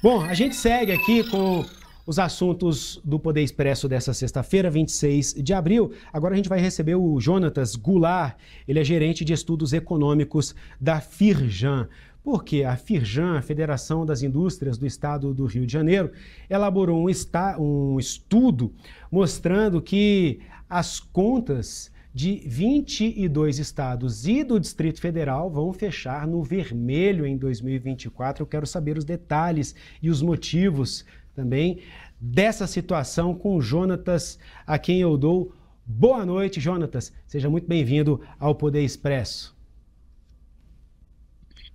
Bom, a gente segue aqui com os assuntos do Poder Expresso dessa sexta-feira, 26 de abril. Agora a gente vai receber o Jonatas Goulart, ele é gerente de estudos econômicos da Firjan. Porque a Firjan, a Federação das Indústrias do Estado do Rio de Janeiro, elaborou um estudo mostrando que as contas de 22 estados e do Distrito Federal vão fechar no vermelho em 2024. Eu quero saber os detalhes e os motivos também dessa situação com o Jonatas, a quem eu dou boa noite. Jonatas, seja muito bem-vindo ao Poder Expresso.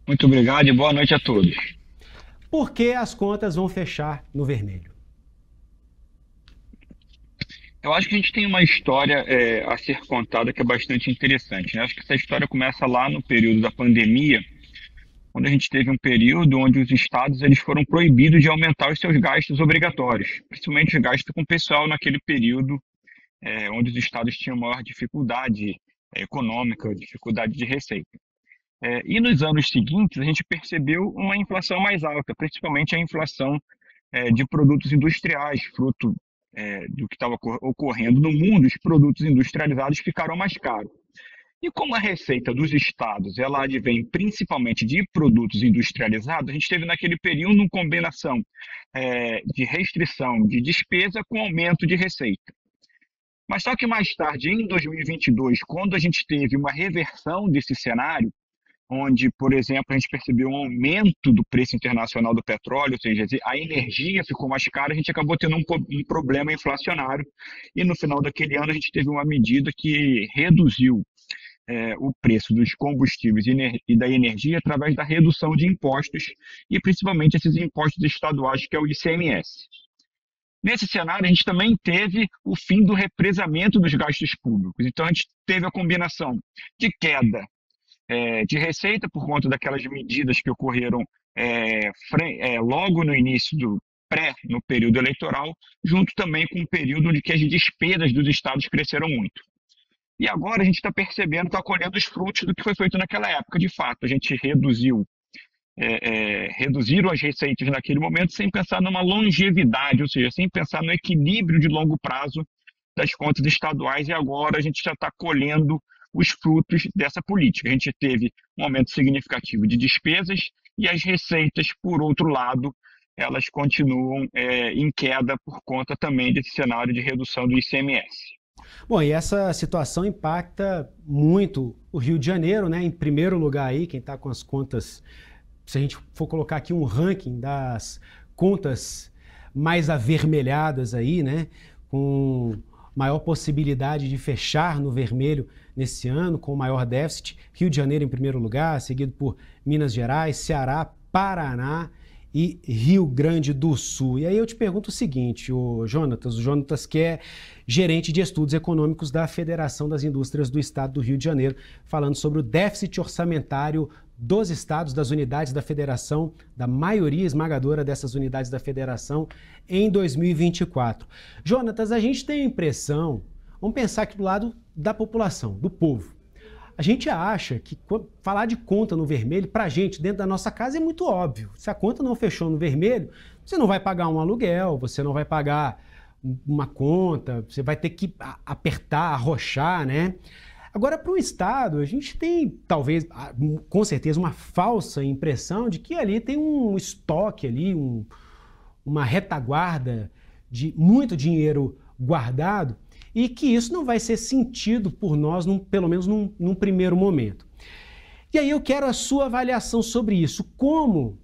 Muito obrigado e boa noite a todos. Por que as contas vão fechar no vermelho? Eu acho que a gente tem uma história a ser contada que é bastante interessante, né? Acho que essa história começa lá no período da pandemia, quando a gente teve um período onde os estados eles foram proibidos de aumentar os seus gastos obrigatórios, principalmente os gastos com o pessoal naquele período onde os estados tinham maior dificuldade econômica, dificuldade de receita. E nos anos seguintes, a gente percebeu uma inflação mais alta, principalmente a inflação de produtos industriais, fruto do que estava ocorrendo no mundo. Os produtos industrializados ficaram mais caros. E como a receita dos estados ela advém principalmente de produtos industrializados, a gente teve naquele período uma combinação de restrição de despesa com aumento de receita. Mas só que mais tarde, em 2022, quando a gente teve uma reversão desse cenário, onde, por exemplo, a gente percebeu um aumento do preço internacional do petróleo, ou seja, a energia ficou mais cara, a gente acabou tendo um problema inflacionário, e no final daquele ano a gente teve uma medida que reduziu o preço dos combustíveis e da energia através da redução de impostos, e principalmente esses impostos estaduais, que é o ICMS. Nesse cenário, a gente também teve o fim do represamento dos gastos públicos. Então, a gente teve a combinação de queda de receita por conta daquelas medidas que ocorreram logo no início no período eleitoral, junto também com o período em que as despesas dos estados cresceram muito. E agora a gente está percebendo, está colhendo os frutos do que foi feito naquela época. De fato, a gente reduziram as receitas naquele momento sem pensar numa longevidade, ou seja, sem pensar no equilíbrio de longo prazo das contas estaduais, e agora a gente já está colhendo os frutos dessa política. A gente teve um aumento significativo de despesas e as receitas, por outro lado, elas continuam em queda por conta também desse cenário de redução do ICMS. Bom, e essa situação impacta muito o Rio de Janeiro, né? Em primeiro lugar aí, quem está com as contas, se a gente for colocar aqui um ranking das contas mais avermelhadas aí, né? Com maior possibilidade de fechar no vermelho nesse ano, com maior déficit. Rio de Janeiro em primeiro lugar, seguido por Minas Gerais, Ceará, Paraná e Rio Grande do Sul. E aí eu te pergunto o seguinte, o Jonatas que é gerente de estudos econômicos da Federação das Indústrias do Estado do Rio de Janeiro, falando sobre o déficit orçamentário dos estados, das unidades da federação, da maioria esmagadora dessas unidades da federação em 2024. Jonatas, a gente tem a impressão, vamos pensar aqui do lado da população, do povo. A gente acha que falar de conta no vermelho, para a gente, dentro da nossa casa, é muito óbvio. Se a conta não fechou no vermelho, você não vai pagar um aluguel, você não vai pagar uma conta, você vai ter que apertar, arrochar, né? Agora, para o Estado, a gente tem, talvez, com certeza, uma falsa impressão de que ali tem um estoque, ali, uma retaguarda de muito dinheiro guardado e que isso não vai ser sentido por nós, pelo menos num primeiro momento. E aí eu quero a sua avaliação sobre isso. Como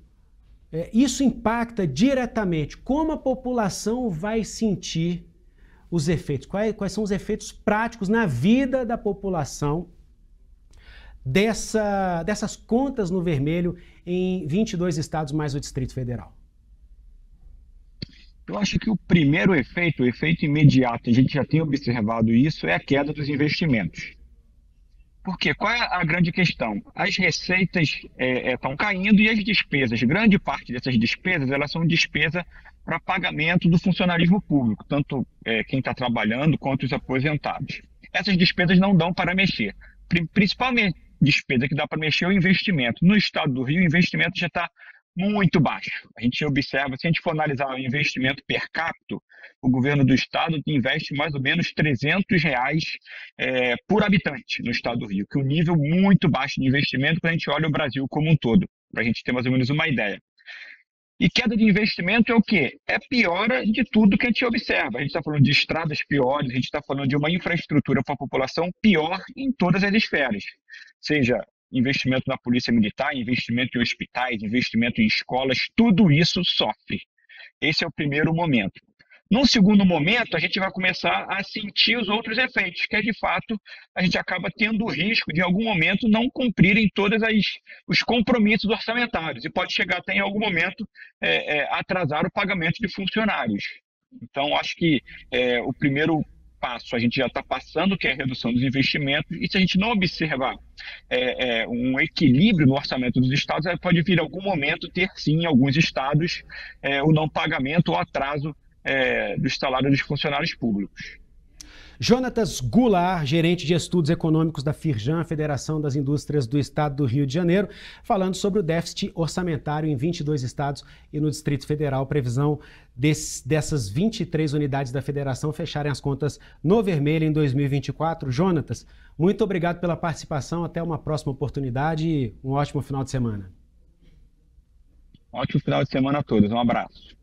isso impacta diretamente, como a população vai sentir os efeitos, quais são os efeitos práticos na vida da população dessas contas no vermelho em 22 estados mais o Distrito Federal? Eu acho que o primeiro efeito, o efeito imediato, a gente já tem observado isso, é a queda dos investimentos. Porque qual é a grande questão? As receitas estão caindo e as despesas, grande parte dessas despesas, elas são despesa para pagamento do funcionalismo público, tanto quem está trabalhando quanto os aposentados. Essas despesas não dão para mexer. Principalmente despesa que dá para mexer é o investimento. No estado do Rio, o investimento já está muito baixo. A gente observa, se a gente for analisar o investimento per capita, o governo do estado investe mais ou menos R$ 300 por habitante no estado do Rio, que é um nível muito baixo de investimento quando a gente olha o Brasil como um todo, para a gente ter mais ou menos uma ideia. E queda de investimento é o quê? É piora de tudo que a gente observa. A gente está falando de estradas piores, a gente está falando de uma infraestrutura para a população pior em todas as esferas. Seja investimento na polícia militar, investimento em hospitais, investimento em escolas, tudo isso sofre. Esse é o primeiro momento. Num segundo momento, a gente vai começar a sentir os outros efeitos, que é, de fato, a gente acaba tendo o risco de, em algum momento, não cumprirem todos os compromissos orçamentários e pode chegar até, em algum momento, atrasar o pagamento de funcionários. Então, acho que o primeiro passo a gente já está passando, que é a redução dos investimentos, e se a gente não observar um equilíbrio no orçamento dos estados, pode vir, em algum momento, ter, sim, em alguns estados, o não pagamento ou atraso do salário dos funcionários públicos. Jonatas Goulart, gerente de estudos econômicos da Firjan, Federação das Indústrias do Estado do Rio de Janeiro, falando sobre o déficit orçamentário em 22 estados e no Distrito Federal. Previsão dessas 23 unidades da federação fecharem as contas no vermelho em 2024. Jonatas, muito obrigado pela participação. Até uma próxima oportunidade e um ótimo final de semana. Ótimo final de semana a todos. Um abraço.